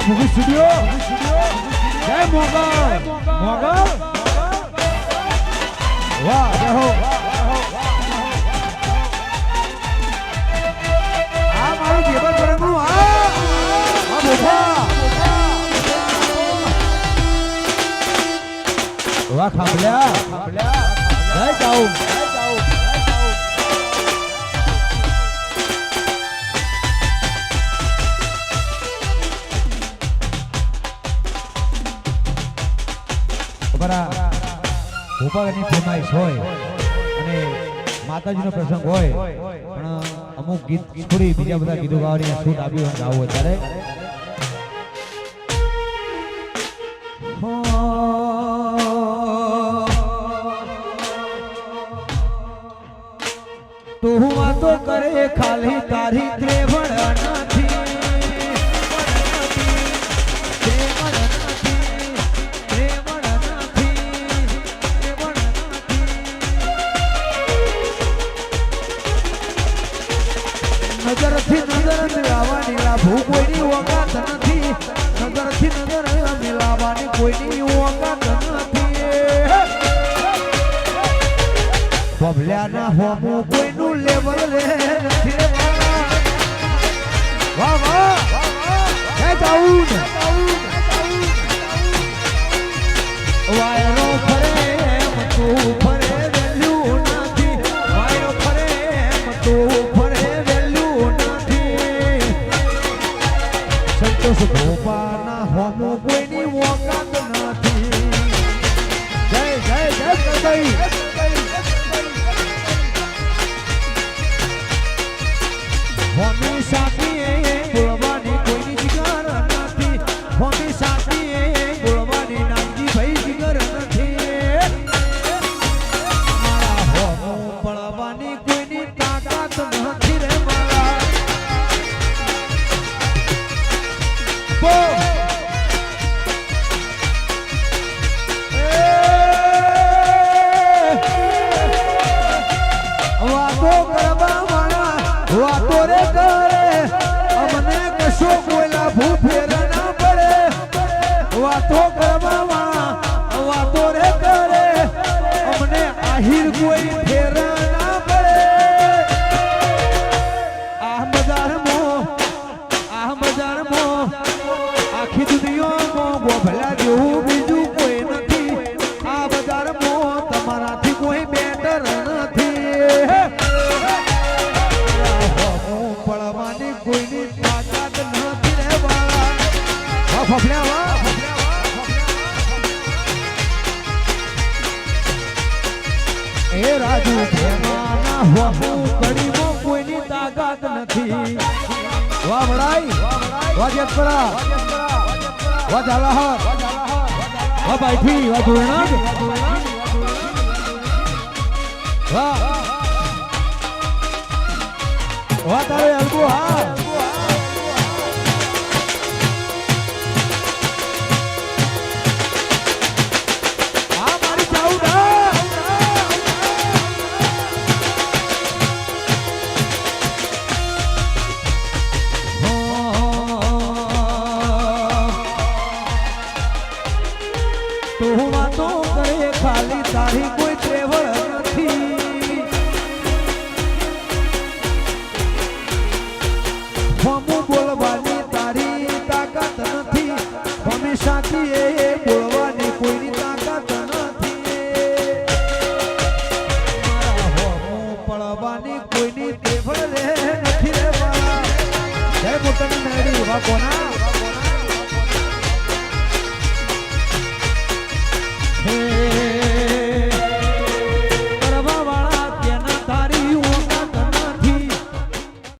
ભૂમિ studio જય મોગલ મોગલ વાહ જય હો આ મારું જીવન પરનું આ બોફા વાહ ખાંભલ્યા જય જાઉં ભોપાલની ફરમાઈશ હોય અને માતાજીનો પ્રસંગ હોય પણ અમુક ગીત છોડી બીજા બધા ગીતો ગાવાની છૂટ આપી હોય ગાવું અત્યારે તું વાતો કરે ખાલી તારી ત્રેવડ નથી નજરથી નજર મિલાવાની લાભું કોઈની ઓકાત નથી નજરથી નજર મિલાવાની કોઈની ઓકાત નથી બબલ્યાના હોમું કોઈનું લેવલ રે નથી વાહ વાહ હે જાઉન વાયરો ફરે એમ તું ફરે વેલ્યુ નથી વાયરો ફરે એમ તું ભોપાના હોમો કોઈની ઓકાત નથી જય જય જય કરભાઈ હોમી સાથી બોલવાની કોઈની જીગર નથી હોમી સાથી બોલવાની નામજી ભાઈ જીગર નથી મારા હોમો પડવાની કોઈની તાકાત નથી રે મારા વાતો કરવા વાળા વાતો રે કરે અમને કશો કોઈ લાભું ફેર ના પડે વાતો કરવા વાળા વાતો રે કરે અમને આહિર કોઈ ફેર ના પડે આ બજારમાં આખી દુનિયામાં ગોભલા જેવું બીજું કોઈ નથી આ બજારમાં તમારાથી કોઈ બેટર નથી પડવાની કોઈની તાકાત નથી રે વાળા ફફલ્યા એ રાજુ ભેમાના હોમું કડીમાં કોઈની તાકાત નથી વાહ વડાઈ વાહ જેતપરા વાહ ઝાલાહર વાહ બાઈઠી વાહ ધોરણાગ વાહ વાહ તારે અલગુ હા મારી ચાઉડા તું વાતો કરે ખાલી તારી કોઈ ત્રેવડ નથી હમું બોલવાની તારી તાકાત નથી હમી સાથી એ બોલવાની કોઈની તાકાત નથી મારા હમું પડવાની કોઈની ત્રેવડ રે નથી રે વાળા કોના